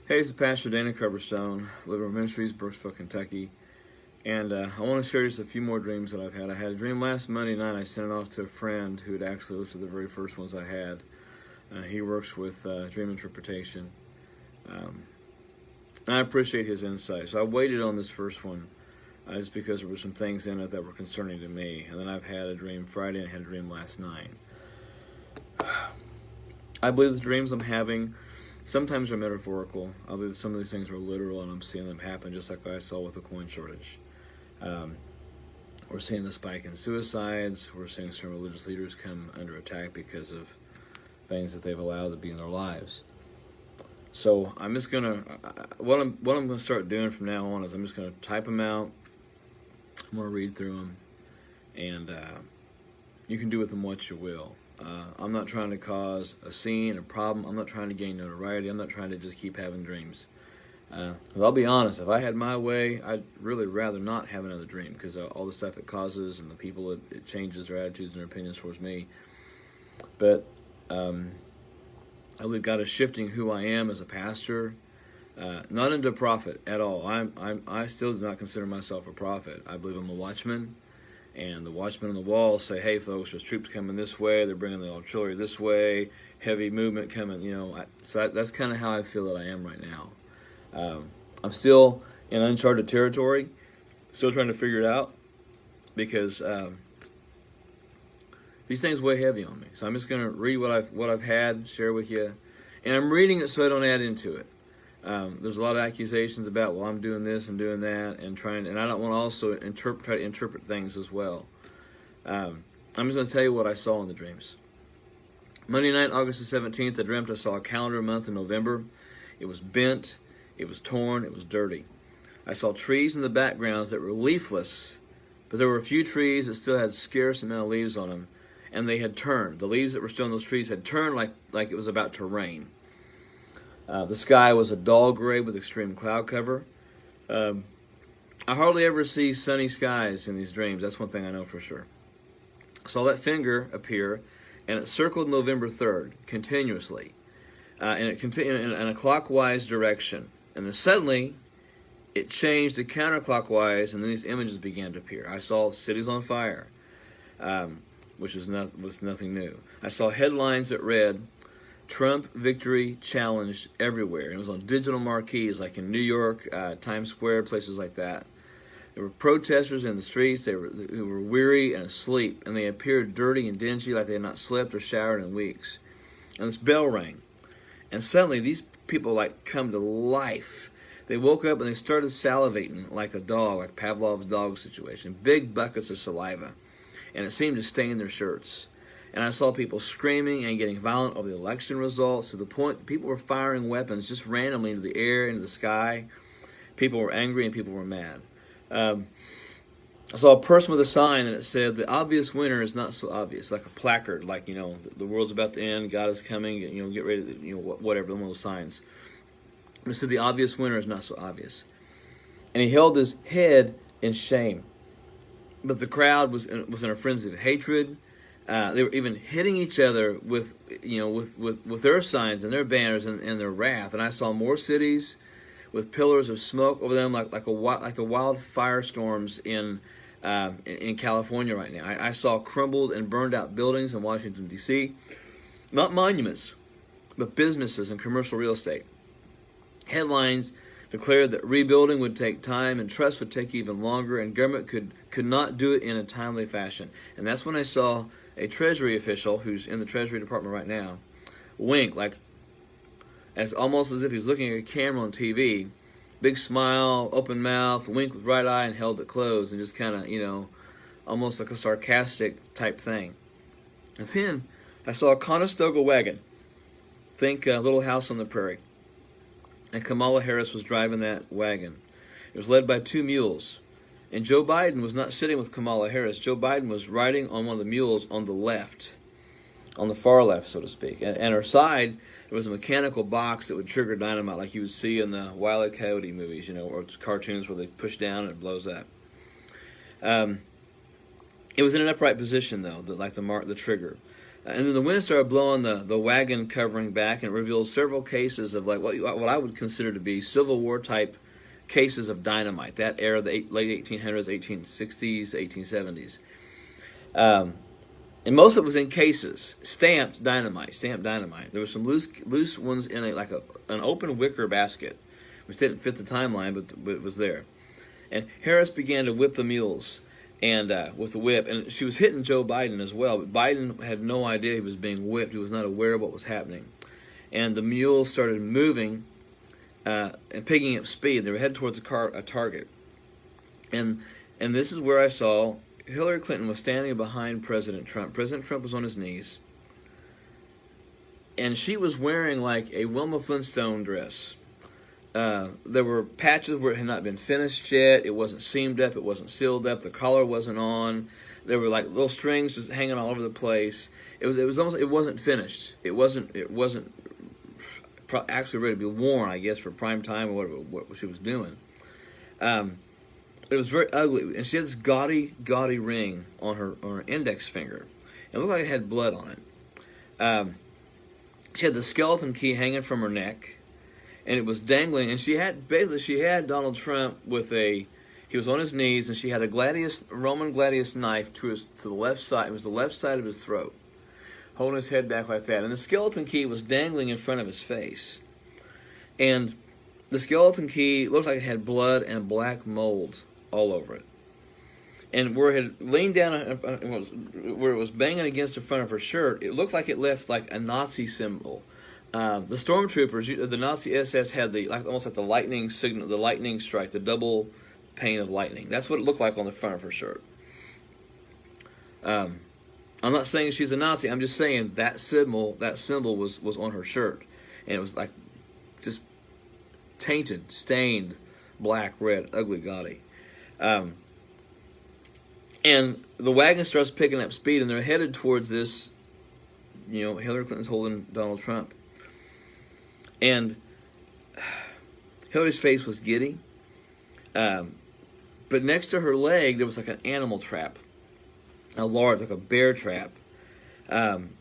Hey, this is Pastor Dana Coverstone, Liver Ministries, Brooksville, Kentucky. And I want to share just a few more dreams that I've had. I had a dream last Monday night. I sent it off to a friend who had actually looked at the very first ones I had. He works with dream interpretation. And I appreciate his insight. So I waited on this first one just because there were some things in it that were concerning to me. And then I've had a dream Friday and I had a dream last night. I believe the dreams I'm having sometimes are metaphorical. I believe some of these things are literal, and I'm seeing them happen, just like I saw with the coin shortage. We're seeing the spike in suicides. We're seeing some religious leaders come under attack because of things that they've allowed to be in their lives. So I'm just gonna what I'm gonna start doing from now on is I'm just gonna type them out. I'm gonna read through them, and you can do with them what you will. I'm not trying to cause a scene, a problem. I'm not trying to gain notoriety. I'm not trying to just keep having dreams. I'll be honest, if I had my way, I'd really rather not have another dream because all the stuff it causes and the people it changes their attitudes and their opinions towards me. But I believe God is shifting who I am as a pastor, not into a prophet at all. I still do not consider myself a prophet. I believe I'm a watchman. And the watchmen on the wall say, hey, folks, there's troops coming this way. They're bringing the artillery this way. Heavy movement coming, So that's kind of how I feel that I am right now. I'm still in uncharted territory, still trying to figure it out, because these things weigh heavy on me. So I'm just going to read what I've had, share with you. And I'm reading it so I don't add into it. There's a lot of accusations about, well, I'm doing this and doing that, and I don't want to also try to interpret things as well. I'm just going to tell you what I saw in the dreams. Monday night, August the 17th, I dreamt I saw a calendar month in November. It was bent, it was torn, it was dirty. I saw trees in the backgrounds that were leafless, but there were a few trees that still had scarce amount of leaves on them, and they had turned. The leaves that were still on those trees had turned like it was about to rain. The sky was a dull gray with extreme cloud cover. I hardly ever see sunny skies in these dreams. That's one thing I know for sure. I saw that finger appear, and it circled November 3rd continuously, and it continued in a clockwise direction. And then suddenly, it changed to counterclockwise, and then these images began to appear. I saw cities on fire, which was nothing new. I saw headlines that read, Trump victory challenged everywhere. And it was on digital marquees like in New York, Times Square, places like that. There were protesters in the streets. They were weary and asleep, and they appeared dirty and dingy like they had not slept or showered in weeks. And this bell rang. And suddenly these people come to life. They woke up and they started salivating like a dog, like Pavlov's dog situation. Big buckets of saliva. And it seemed to stain their shirts. And I saw people screaming and getting violent over the election results to the point that people were firing weapons just randomly into the air, into the sky. People were angry and people were mad. I saw a person with a sign and it said, the obvious winner is not so obvious, like a placard, like, the world's about to end, God is coming, get ready, whatever, one of those signs. And it said, the obvious winner is not so obvious. And he held his head in shame. But the crowd was in a frenzy of hatred. They were even hitting each other with their signs and their banners and their wrath. And I saw more cities with pillars of smoke over them, like the wild firestorms in California right now. I saw crumbled and burned out buildings in Washington D.C. Not monuments, but businesses and commercial real estate. Headlines declared that rebuilding would take time and trust would take even longer, and government could not do it in a timely fashion. And that's when I saw a Treasury official who's in the Treasury Department right now wink, almost as if he was looking at a camera on TV. Big smile, open mouth, wink with right eye, and held it closed, and just kind of, almost like a sarcastic type thing. And then I saw a Conestoga wagon. Think Little House on the Prairie. And Kamala Harris was driving that wagon. It was led by two mules. And Joe Biden was not sitting with Kamala Harris. Joe Biden was riding on one of the mules on the left, on the far left, so to speak. And her side, there was a mechanical box that would trigger dynamite like you would see in the Wile E. Coyote movies, or cartoons where they push down and it blows up. It was in an upright position, though, like the trigger. And then the wind started blowing the wagon covering back, and it revealed several cases of like what I would consider to be Civil War type cases of dynamite. That era, the late 1800s, 1860s, 1870s. And most of it was in cases, stamped dynamite. There were some loose ones in an open wicker basket, which didn't fit the timeline, but it was there. And Harris began to whip the mules, and with the whip, and she was hitting Joe Biden as well. But Biden had no idea he was being whipped. He was not aware of what was happening. And the mules started moving and picking up speed. They were headed towards a target. And this is where I saw Hillary Clinton was standing behind President Trump. President Trump was on his knees. And she was wearing like a Wilma Flintstone dress. There were patches where it had not been finished yet. It wasn't seamed up. It wasn't sealed up. The collar wasn't on. There were like little strings just hanging all over the place. It was almost, it wasn't finished. It wasn't actually ready to be worn, I guess, for prime time or what she was doing. It was very ugly, and she had this gaudy ring on her index finger. It looked like it had blood on it. She had the skeleton key hanging from her neck, and it was dangling. And she had Donald Trump he was on his knees, and she had a Roman gladius knife to the left side. It was the left side of his throat, holding his head back like that. And the skeleton key was dangling in front of his face, and the skeleton key looked like it had blood and black mold all over it. And where it had leaned down, where it was banging against the front of her shirt, it looked like it left like a Nazi symbol. The stormtroopers, the Nazi SS had almost like the lightning signal, the lightning strike, the double pane of lightning. That's what it looked like on the front of her shirt. I'm not saying she's a Nazi. I'm just saying that symbol was on her shirt, and it was like just tainted, stained, black, red, ugly, gaudy. And the wagon starts picking up speed, and they're headed towards this. Hillary Clinton's holding Donald Trump, and Hillary's face was giddy. But next to her leg, there was like an animal trap, like a bear trap. And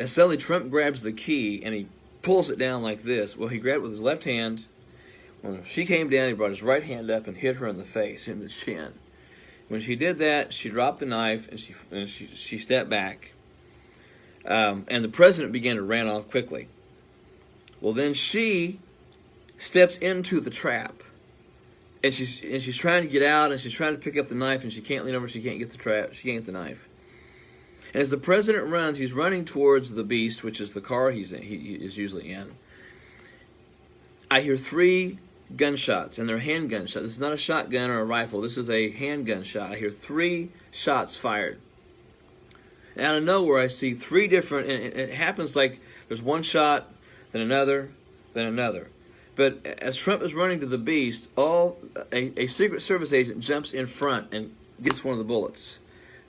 suddenly Trump grabs the key, and he pulls it down like this. Well, he grabbed it with his left hand. When she came down, he brought his right hand up and hit her in the face, in the chin. When she did that, she dropped the knife, and she stepped back. And the president began to run off quickly. Well, then she steps into the trap. And she's trying to get out, and she's trying to pick up the knife, and she can't lean over. She can't get the trap. She can't get the knife. And as the president runs, he's running towards the beast, which is the car he is usually in. I hear 3 gunshots, and they're handgun shots. This is not a shotgun or a rifle. This is a handgun shot. I hear 3 shots fired. And out of nowhere, I see 3 different, and it happens like there's one shot, then another, then another. But as Trump is running to the beast, a Secret Service agent jumps in front and gets one of the bullets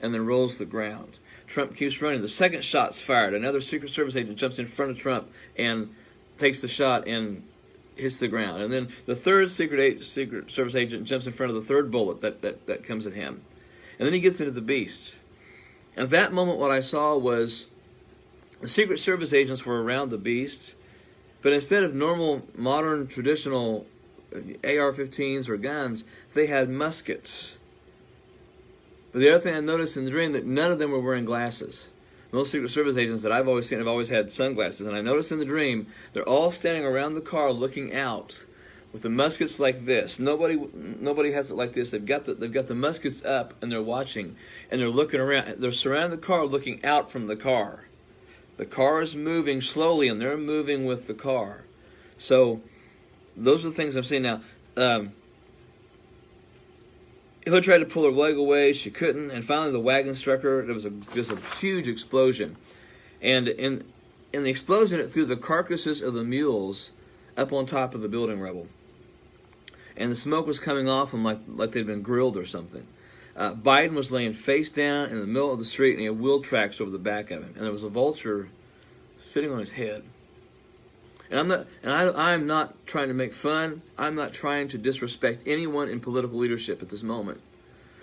and then rolls to the ground. Trump keeps running. The second shot's fired. Another Secret Service agent jumps in front of Trump and takes the shot and hits the ground. And then the third Secret Service agent jumps in front of the third bullet that comes at him. And then he gets into the beast. And at that moment, what I saw was the Secret Service agents were around the beast, but instead of normal, modern, traditional AR-15s or guns, they had muskets. But the other thing I noticed in the dream, that none of them were wearing glasses. Most Secret Service agents that I've always seen have always had sunglasses. And I noticed in the dream, they're all standing around the car looking out with the muskets like this. Nobody has it like this. They've got the muskets up, and they're watching, and they're looking around. They're surrounding the car, looking out from the car. The car is moving slowly, and they're moving with the car. So those are the things I'm seeing now. Hillary tried to pull her leg away. She couldn't. And finally the wagon struck her. There was just a huge explosion. And in the explosion, it threw the carcasses of the mules up on top of the building rubble. And the smoke was coming off them like they'd been grilled or something. Biden was laying face down in the middle of the street, and he had wheel tracks over the back of him. And there was a vulture sitting on his head. And I'm not trying to make fun. I'm not trying to disrespect anyone in political leadership at this moment.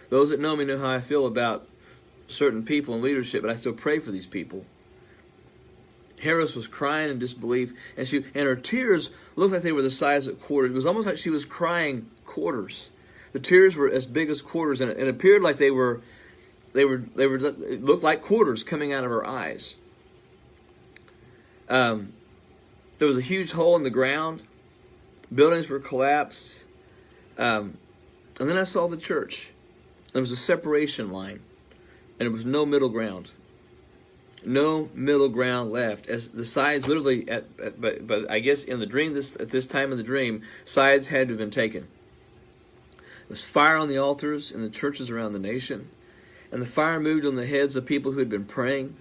Those that know me know how I feel about certain people in leadership, but I still pray for these people. Harris was crying in disbelief, and her tears looked like they were the size of quarters. It was almost like she was crying quarters. The tears were as big as quarters, and it appeared like they looked like quarters coming out of her eyes. There was a huge hole in the ground. Buildings were collapsed. And then I saw the church. There was a separation line, and there was no middle ground. No middle ground left. As the sides literally, but I guess in the dream, at this time of the dream, sides had to have been taken. There was fire on the altars in the churches around the nation, and the fire moved on the heads of people who had been praying.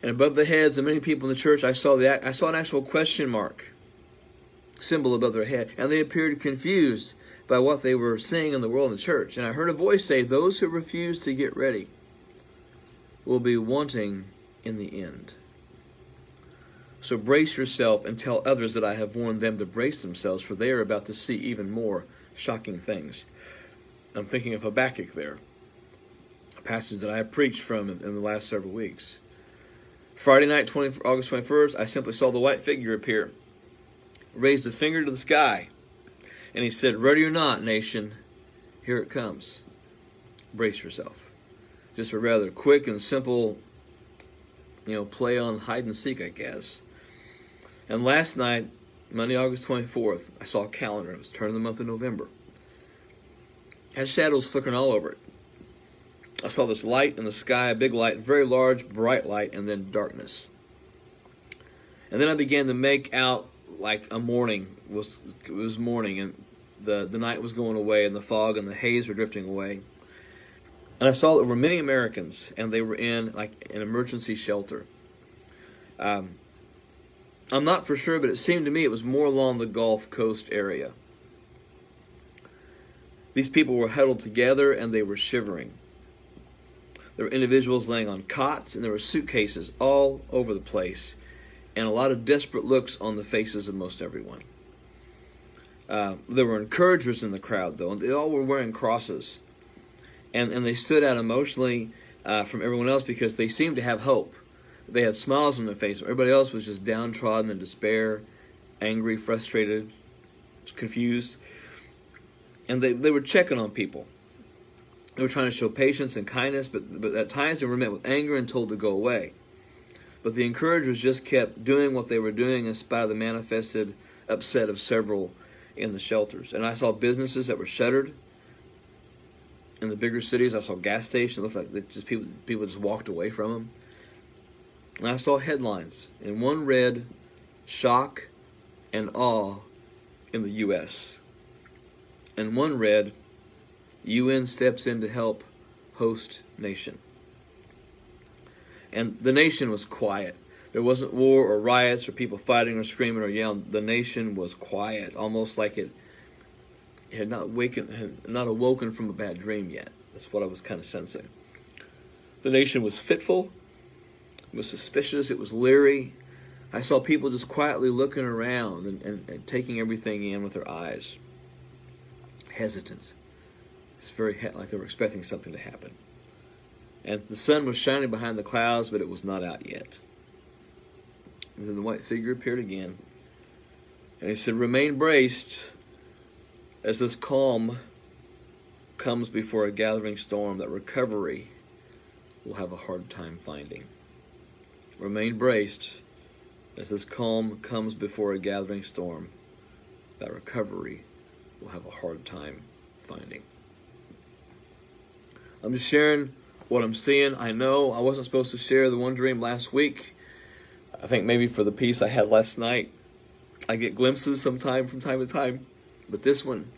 And above the heads of many people in the church, I saw an actual question mark symbol above their head, and they appeared confused by what they were seeing in the world in the church. And I heard a voice say, "Those who refuse to get ready will be wanting in the end. So brace yourself and tell others that I have warned them to brace themselves, for they are about to see even more shocking things." I'm thinking of Habakkuk there, a passage that I have preached from in the last several weeks. Friday night, August 21st, I simply saw the white figure appear, raised a finger to the sky, and he said, "Ready or not, nation, here it comes. Brace yourself." Just a rather quick and simple, play on hide and seek, I guess. And last night, Monday, August 24th, I saw a calendar. It was turning the month of November. It had shadows flickering all over it. I saw this light in the sky, a big light, very large, bright light, and then darkness. And then I began to make out like a morning. It was morning, and the night was going away, and the fog and the haze were drifting away. And I saw there were many Americans, and they were in like an emergency shelter. I'm not for sure, but it seemed to me it was more along the Gulf Coast area. These people were huddled together, and they were shivering. There were individuals laying on cots, and there were suitcases all over the place, and a lot of desperate looks on the faces of most everyone. There were encouragers in the crowd, though, and they all were wearing crosses. And they stood out emotionally from everyone else because they seemed to have hope. They had smiles on their face. Everybody else was just downtrodden in despair, angry, frustrated, confused. And they were checking on people. They were trying to show patience and kindness, but at times they were met with anger and told to go away. But the encouragers just kept doing what they were doing in spite of the manifested upset of several in the shelters. And I saw businesses that were shuttered. In the bigger cities, I saw gas stations. It looked like people just walked away from them. And I saw headlines. And one read, "Shock and Awe in the U.S." And one read, "UN steps in to help host nation." And the nation was quiet. There wasn't war or riots or people fighting or screaming or yelling. The nation was quiet, almost like it had not awoken from a bad dream yet. That's what I was kind of sensing. The nation was fitful. It was suspicious. It was leery. I saw people just quietly looking around and taking everything in with their eyes. Hesitant. It's very like they were expecting something to happen. And the sun was shining behind the clouds, but it was not out yet. And then the white figure appeared again. And he said, "Remain braced as this calm comes before a gathering storm that recovery will have a hard time finding." Remain braced as this calm comes before a gathering storm that recovery will have a hard time finding. I'm just sharing what I'm seeing. I know I wasn't supposed to share the one dream last week. I think maybe for the peace I had last night, I get glimpses from time to time. But this one,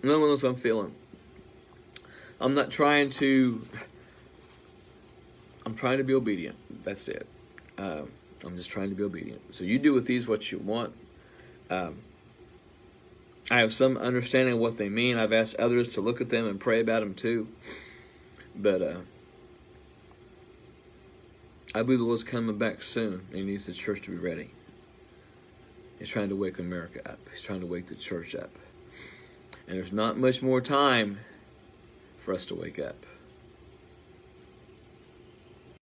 another one of those I'm feeling. I'm trying to be obedient. That's it. I'm just trying to be obedient. So you do with these what you want. I have some understanding of what they mean. I've asked others to look at them and pray about them too. But I believe the Lord's coming back soon, and He needs the church to be ready. He's trying to wake America up. He's trying to wake the church up. And there's not much more time for us to wake up.